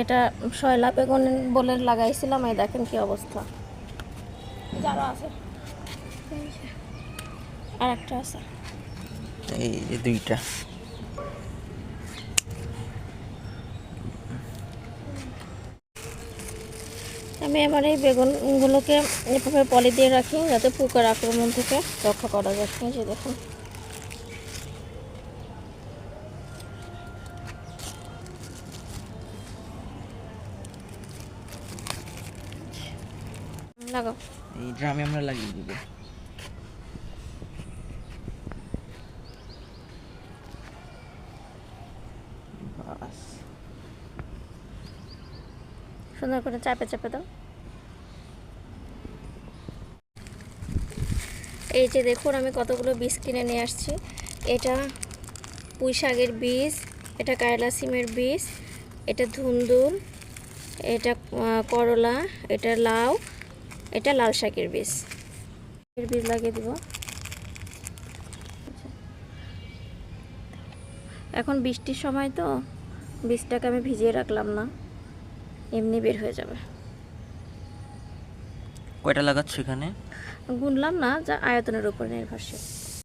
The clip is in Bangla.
এটা শয়লা বেগুন বলে লাগাইছিলাম, এই দেখেন কি অবস্থা। যারা আছে আর একটা আছে, এই যে দুইটা। আমি এবার এই বেগুনগুলোকে এভাবে পলি দিয়ে রাখি যাতে পোকার আক্রমণ থেকে রক্ষা করা যায়। এই যে দেখুন, লাগাও। এই ড্রামে আমরা লাগিয়ে দিব। বাস, সুন্দর করে চাপে চাপে দাও। এই যে দেখুন আমি কতগুলো বীজ কিনে নিয়ে আসছি। এটা পুঁই শাকের বীজ, এটা কায়লা সিমের বীজ, এটা ধুন্দুল, এটা করলা, এটা লাউ, এটা লাল শাকের বীজ। এর বীজ লাগিয়ে দিব। এখন বৃষ্টির সময় তো বীজটাকে আমি ভিজিয়ে রাখলাম না, এমনি বের হয়ে যাবে। কয়টা লাগাচ্ছ এখানে? গুনলাম না, যা আয়তনের উপর নির্ভরশীল।